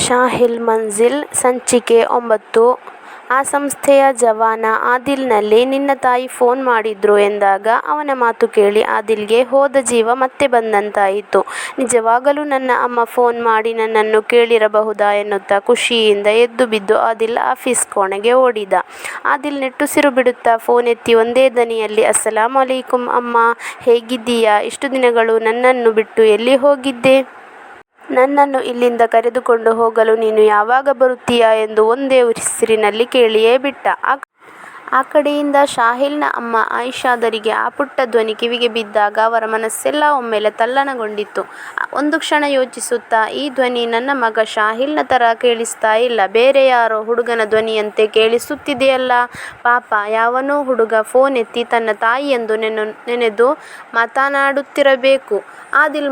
ಶಾಹಿಲ್ ಮಂಜಿಲ್ ಸಂಚಿಕೆ 9 ಆ ಸಂಸ್ಥೆಯ ಜವಾನ ಆದಿಲ್ನಲ್ಲಿ ನಿನ್ನ ತಾಯಿ ಫೋನ್ ಮಾಡಿದ್ರು ಎಂದಾಗ ಅವನ ಮಾತು ಕೇಳಿ ಆದಿಲ್ಗೆ ಹೋದ ಜೀವ ಮತ್ತೆ ಬಂದಂತಾಯಿತು. ನಿಜವಾಗಲೂ ನನ್ನ ಅಮ್ಮ ಫೋನ್ ಮಾಡಿ ನನ್ನನ್ನು ಕೇಳಿರಬಹುದಾ ಎನ್ನುತ್ತಾ ಖುಷಿಯಿಂದ ಎದ್ದು ಬಿದ್ದು ಆದಿಲ್ ಆಫೀಸ್ ಕೋಣೆಗೆ ಓಡಿದ. ಆದಿಲ್ ನಿಟ್ಟುಸಿರು ಬಿಡುತ್ತಾ ಫೋನ್ ಎತ್ತಿ ಒಂದೇ ದನಿಯಲ್ಲಿ ಅಸ್ಸಲಾಮು ಅಲೈಕುಂ ಅಮ್ಮ, ಹೇಗಿದ್ದೀಯಾ, ಇಷ್ಟು ದಿನಗಳು ನನ್ನನ್ನು ಬಿಟ್ಟು ಎಲ್ಲಿ ಹೋಗಿದ್ದೆ? ನನ್ನನ್ನು ಇಲ್ಲಿಂದ ಕರೆದುಕೊಂಡು ಹೋಗಲು ನೀನು ಯಾವಾಗ ಬರುತ್ತೀಯಾ ಎಂದು ಒಂದೇ ಉಸಿರಿನಲ್ಲಿ ಕೇಳಿಯೇ ಬಿಟ್ಟ. ಆ ಕಡೆಯಿಂದ ಶಾಹಿಲ್ನ ಅಮ್ಮ ಆಯಿಷಾದರಿಗೆ ಆ ಪುಟ್ಟ ಧ್ವನಿ ಕಿವಿಗೆ ಬಿದ್ದಾಗ ಅವರ ಮನಸ್ಸೆಲ್ಲ ಒಮ್ಮೆಲೆ ತಲ್ಲಣಗೊಂಡಿತು. ಒಂದು ಕ್ಷಣ ಯೋಚಿಸುತ್ತಾ, ಈ ಧ್ವನಿ ನನ್ನ ಮಗ ಶಾಹಿಲ್ನ ಥರ ಕೇಳಿಸ್ತಾ ಇಲ್ಲ, ಬೇರೆ ಯಾರೋ ಹುಡುಗನ ಧ್ವನಿಯಂತೆ ಕೇಳಿಸುತ್ತಿದೆಯಲ್ಲ. ಪಾಪ ಯಾವನೋ ಹುಡುಗ ಫೋನ್ ಎತ್ತಿ ತನ್ನ ತಾಯಿಯೆಂದು ನೆನೆದು ಮಾತನಾಡುತ್ತಿರಬೇಕು. ಆದಿಲ್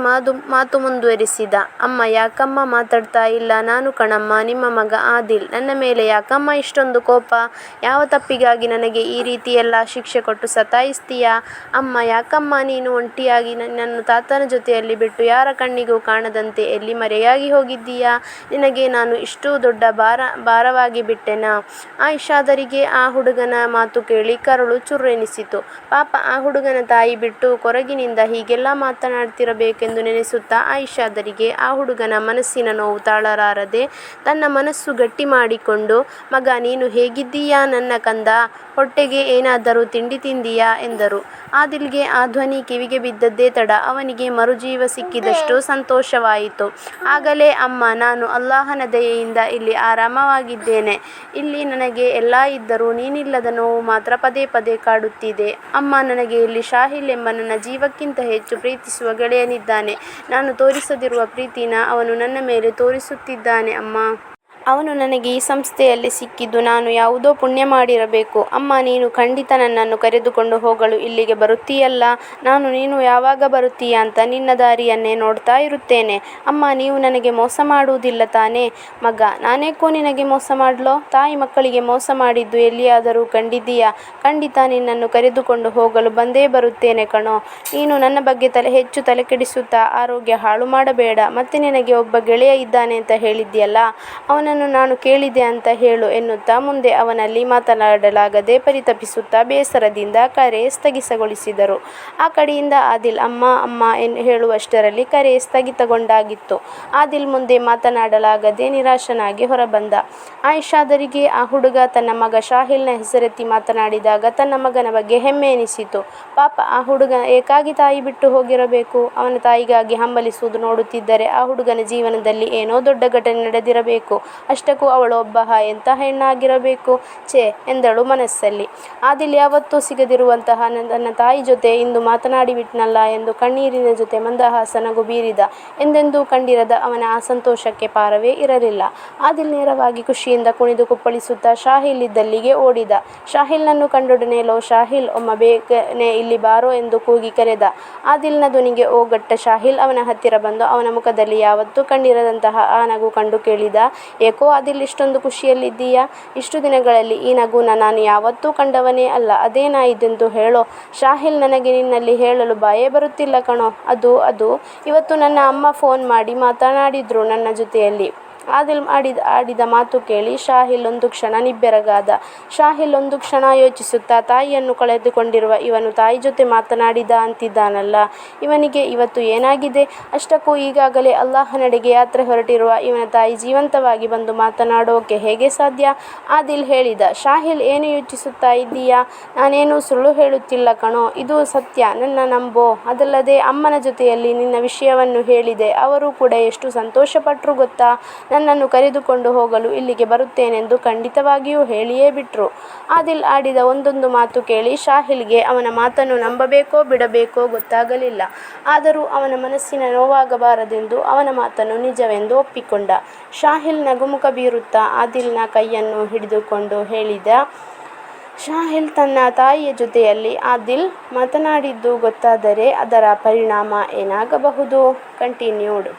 ಮಾತು ಮುಂದುವರಿಸಿದ, ಅಮ್ಮ ಯಾಕಮ್ಮ ಮಾತಾಡ್ತಾ ಇಲ್ಲ? ನಾನು ಕಣಮ್ಮ, ನಿಮ್ಮ ಮಗ ಆದಿಲ್. ನನ್ನ ಮೇಲೆ ಯಾಕಮ್ಮ ಇಷ್ಟೊಂದು ಕೋಪ? ಯಾವ ತಪ್ಪಿಗಾಗಿ ನನಗೆ ಈ ರೀತಿಯೆಲ್ಲ ಶಿಕ್ಷೆ ಕೊಟ್ಟು ಸತಾಯಿಸ್ತೀಯಾ? ಅಮ್ಮ ಯಾಕಮ್ಮ ನೀನು ಒಂಟಿಯಾಗಿ ನನ್ನನ್ನು ತಾತನ ಜೊತೆಯಲ್ಲಿ ಬಿಟ್ಟು ಯಾರ ಕಣ್ಣಿಗೂ ಕಾಣದಂತೆ ಎಲ್ಲಿ ಮರೆಯಾಗಿ ಹೋಗಿದ್ದೀಯಾ? ನಿನಗೆ ನಾನು ಇಷ್ಟು ದೊಡ್ಡ ಭಾರವಾಗಿ ಬಿಟ್ಟೆನಾ? ಆಯಿಷಾದರಿಗೆ ಆ ಹುಡುಗನ ಮಾತು ಕೇಳಿ ಕರುಳು ಚುರ್ರೆನಿಸಿತು. ಪಾಪ ಆ ಹುಡುಗನ ತಾಯಿ ಬಿಟ್ಟು ಕೊರಗಿನಿಂದ ಹೀಗೆಲ್ಲ ಮಾತನಾಡ್ತಿರಬೇಕೆಂದು ನೆನೆಸುತ್ತಾ ಆಯಿಷಾದರಿಗೆ ಆ ಹುಡುಗನ ಮನಸ್ಸಿನ ನೋವು ತಾಳಲಾರದೆ ತನ್ನ ಮನಸ್ಸು ಗಟ್ಟಿ ಮಾಡಿಕೊಂಡು, ಮಗ ನೀನು ಹೇಗಿದ್ದೀಯಾ ನನ್ನ ಕಂದ, ಹೊಟ್ಟೆಗೆ ಏನಾದರೂ ತಿಂಡಿ ತಿಂದಿಯಾ ಎಂದರು. ಆದಿಲ್ಗೆ ಆ ಧ್ವನಿ ಕಿವಿಗೆ ಬಿದ್ದದ್ದೇ ತಡ, ಅವನಿಗೆ ಮರುಜೀವ ಸಿಕ್ಕಿದಷ್ಟು ಸಂತೋಷವಾಯಿತು. ಆಗಲೇ ಅಮ್ಮ, ನಾನು ಅಲ್ಲಾಹನ ದಯೆಯಿಂದ ಇಲ್ಲಿ ಆರಾಮವಾಗಿದ್ದೇನೆ. ಇಲ್ಲಿ ನನಗೆ ಎಲ್ಲ ಇದ್ದರೂ ನೀನಿಲ್ಲದ ನೋವು ಮಾತ್ರ ಪದೇ ಪದೇ ಕಾಡುತ್ತಿದೆ. ಅಮ್ಮ, ನನಗೆ ಇಲ್ಲಿ ಶಾಹಿಲ್ ಎಂಬ ನನ್ನ ಜೀವಕ್ಕಿಂತ ಹೆಚ್ಚು ಪ್ರೀತಿಸುವ ಗೆಳೆಯನಿದ್ದಾನೆ. ನಾನು ತೋರಿಸದಿರುವ ಪ್ರೀತಿನ ಅವನು ನನ್ನ ಮೇಲೆ ತೋರಿಸುತ್ತಿದ್ದಾನೆ ಅಮ್ಮ. ಅವನು ನನಗೆ ಈ ಸಂಸ್ಥೆಯಲ್ಲಿ ಸಿಕ್ಕಿದ್ದು ನಾನು ಯಾವುದೋ ಪುಣ್ಯ ಮಾಡಿರಬೇಕು. ಅಮ್ಮ, ನೀನು ಖಂಡಿತ ನನ್ನನ್ನು ಕರೆದುಕೊಂಡು ಹೋಗಲು ಇಲ್ಲಿಗೆ ಬರುತ್ತೀಯಲ್ಲ? ನಾನು ನೀನು ಯಾವಾಗ ಬರುತ್ತೀಯಾ ಅಂತ ನಿನ್ನ ದಾರಿಯನ್ನೇ ನೋಡ್ತಾ ಇರುತ್ತೇನೆ. ಅಮ್ಮ, ನೀವು ನನಗೆ ಮೋಸ ಮಾಡುವುದಿಲ್ಲ ತಾನೇ? ಮಗ, ನಾನೇಕೋ ನಿನಗೆ ಮೋಸ ಮಾಡ್ಲೋ? ತಾಯಿ ಮಕ್ಕಳಿಗೆ ಮೋಸ ಮಾಡಿದ್ದು ಎಲ್ಲಿಯಾದರೂ ಕಂಡಿದ್ದೀಯಾ? ಖಂಡಿತ ನಿನ್ನನ್ನು ಕರೆದುಕೊಂಡು ಹೋಗಲು ಬಂದೇ ಬರುತ್ತೇನೆ ಕಣೋ. ನೀನು ನನ್ನ ಬಗ್ಗೆ ಹೆಚ್ಚು ತಲೆಕೆಡಿಸುತ್ತಾ ಆರೋಗ್ಯ ಹಾಳು ಮಾಡಬೇಡ. ಮತ್ತೆ ನಿನಗೆ ಒಬ್ಬ ಗೆಳೆಯ ಇದ್ದಾನೆ ಅಂತ ಹೇಳಿದ್ಯಲ್ಲ, ಅವನನ್ನು ನಾನು ಕೇಳಿದೆ ಅಂತ ಹೇಳು ಎನ್ನುತ್ತಾ ಮುಂದೆ ಅವನಲ್ಲಿ ಮಾತನಾಡಲಾಗದೆ ಪರಿತಪಿಸುತ್ತಾ ಬೇಸರದಿಂದ ಕರೆ ಸ್ಥಗಿತಗೊಳಿಸಿದರು. ಆ ಕಡೆಯಿಂದ ಆದಿಲ್ ಅಮ್ಮ ಅಮ್ಮ ಹೇಳುವಷ್ಟರಲ್ಲಿ ಕರೆ ಸ್ಥಗಿತಗೊಂಡಾಗಿತ್ತು. ಆದಿಲ್ ಮುಂದೆ ಮಾತನಾಡಲಾಗದೆ ನಿರಾಶನಾಗಿ ಹೊರಬಂದ. ಆಯಿಷಾದರಿಗೆ ಆ ಹುಡುಗ ತನ್ನ ಮಗ ಶಾಹಿಲ್ನ ಹೆಸರೆತ್ತಿ ಮಾತನಾಡಿದಾಗ ತನ್ನ ಮಗನ ಬಗ್ಗೆ ಹೆಮ್ಮೆ ಎನಿಸಿತು. ಪಾಪ ಆ ಹುಡುಗ ಏಕಾಗಿ ತಾಯಿ ಬಿಟ್ಟು ಹೋಗಿರಬೇಕು. ಅವನ ತಾಯಿಗಾಗಿ ಹಂಬಲಿಸುವುದು ನೋಡುತ್ತಿದ್ದರೆ ಆ ಹುಡುಗನ ಜೀವನದಲ್ಲಿ ಏನೋ ದೊಡ್ಡ ಘಟನೆ ನಡೆದಿರಬೇಕು. ಅಷ್ಟಕ್ಕೂ ಅವಳು ಒಬ್ಬ ಎಂಥ ಹೆಣ್ಣಾಗಿರಬೇಕು, ಛೇ ಎಂದಳು ಮನಸ್ಸಲ್ಲಿ. ಆದಿಲ್ ಯಾವತ್ತೂ ಸಿಗದಿರುವಂತಹ ತನ್ನ ತಾಯಿ ಜೊತೆ ಇಂದು ಮಾತನಾಡಿಬಿಟ್ನಲ್ಲ ಎಂದು ಕಣ್ಣೀರಿನ ಜೊತೆ ಮಂದಹಾಸ ನಗು ಬೀರಿದ. ಎಂದೆಂದೂ ಕಂಡಿರದ ಅವನ ಆ ಸಂತೋಷಕ್ಕೆ ಪಾರವೇ ಇರಲಿಲ್ಲ. ಆದಿಲ್ ನೇರವಾಗಿ ಖುಷಿಯಿಂದ ಕುಣಿದು ಕುಪ್ಪಳಿಸುತ್ತಾ ಶಾಹಿಲ್ ಇದ್ದಲ್ಲಿಗೆ ಓಡಿದ. ಶಾಹಿಲ್ನನ್ನು ಕಂಡೊಡನೆ, ಲೋ ಶಾಹಿಲ್, ಒಮ್ಮ ಬೇಗನೆ ಇಲ್ಲಿ ಬಾರೋ ಎಂದು ಕೂಗಿ ಕರೆದ. ಆದಿಲ್ನ ಧ್ವನಿಗೆ ಓಗಟ್ಟ ಶಾಹಿಲ್ ಅವನ ಹತ್ತಿರ ಬಂದು ಅವನ ಮುಖದಲ್ಲಿ ಯಾವತ್ತೂ ಕಂಡಿರದಂತಹ ಆ ನಗು ಕಂಡು ಕೇಳಿದ, ಏಕೋ ಆದಿಲ್ ಇಷ್ಟೊಂದು ಖುಷಿಯಲ್ಲಿದ್ದೀಯಾ? ಇಷ್ಟು ದಿನಗಳಲ್ಲಿ ಈ ನಗುನ ನಾನು ಯಾವತ್ತೂ ಕಂಡವನೇ ಅಲ್ಲ. ಅದೇನಾಯಿತೆಂದು ಹೇಳೋ ಶಾಹಿಲ್, ನನಗೆ ನಿನ್ನಲ್ಲಿ ಹೇಳಲು ಬಾಯೇ ಬರುತ್ತಿಲ್ಲ ಕಣೋ. ಅದು ಇವತ್ತು ನನ್ನ ಅಮ್ಮ ಫೋನ್ ಮಾಡಿ ಮಾತನಾಡಿದ್ರು ನನ್ನ ಜೊತೆಯಲ್ಲಿ. ಆದಿಲ್ ಆಡಿದ ಮಾತು ಕೇಳಿ ಶಾಹಿಲ್ ಒಂದು ಕ್ಷಣ ನಿಬ್ಬೆರಗಾದ. ಶಾಹಿಲ್ ಒಂದು ಕ್ಷಣ ಯೋಚಿಸುತ್ತಾ, ತಾಯಿಯನ್ನು ಕಳೆದುಕೊಂಡಿರುವ ಇವನು ತಾಯಿ ಜೊತೆ ಮಾತನಾಡಿದ ಅಂತಿದ್ದಾನಲ್ಲ, ಇವನಿಗೆ ಇವತ್ತು ಏನಾಗಿದೆ? ಅಷ್ಟಕ್ಕೂ ಈಗಾಗಲೇ ಅಲ್ಲಾಹನೆಡೆಗೆ ಯಾತ್ರೆ ಹೊರಟಿರುವ ಇವನ ತಾಯಿ ಜೀವಂತವಾಗಿ ಬಂದು ಮಾತನಾಡೋಕೆ ಹೇಗೆ ಸಾಧ್ಯ? ಆದಿಲ್ ಹೇಳಿದ. ಶಾಹಿಲ್, ಏನು ಯೋಚಿಸುತ್ತಾ ಇದ್ದೀಯಾ? ನಾನೇನು ಸುಳ್ಳು ಹೇಳುತ್ತಿಲ್ಲ ಕಣೋ, ಇದು ಸತ್ಯ, ನನ್ನ ನಂಬೋ. ಅದಲ್ಲದೆ ಅಮ್ಮನ ಜೊತೆಯಲ್ಲಿ ನಿನ್ನ ವಿಷಯವನ್ನು ಹೇಳಿದೆ. ಅವರು ಕೂಡ ಎಷ್ಟು ಸಂತೋಷಪಟ್ರು ಗೊತ್ತಾ? ನನ್ನನ್ನು ಕರೆದುಕೊಂಡು ಹೋಗಲು ಇಲ್ಲಿಗೆ ಬರುತ್ತೇನೆಂದು ಖಂಡಿತವಾಗಿಯೂ ಹೇಳಿಯೇ ಬಿಟ್ರು. ಆದಿಲ್ ಆಡಿದ ಒಂದೊಂದು ಮಾತು ಕೇಳಿ ಶಾಹಿಲ್ಗೆ ಅವನ ಮಾತನ್ನು ನಂಬಬೇಕೋ ಬಿಡಬೇಕೋ ಗೊತ್ತಾಗಲಿಲ್ಲ. ಆದರೂ ಅವನ ಮನಸ್ಸಿನ ನೋವಾಗಬಾರದೆಂದು ಅವನ ಮಾತನ್ನು ನಿಜವೆಂದು ಒಪ್ಪಿಕೊಂಡ. ಶಾಹಿಲ್ ನಗುಮುಖ ಬೀರುತ್ತಾ ಆದಿಲ್ನ ಕೈಯನ್ನು ಹಿಡಿದುಕೊಂಡು ಹೇಳಿದ, ಶಾಹಿಲ್, ತನ್ನ ತಾಯಿಯ ಜೊತೆಯಲ್ಲಿ ಆದಿಲ್ ಮಾತನಾಡಿದ್ದು ಗೊತ್ತಾದರೆ ಅದರ ಪರಿಣಾಮ ಏನಾಗಬಹುದು? ಕಂಟಿನ್ಯೂಡ್.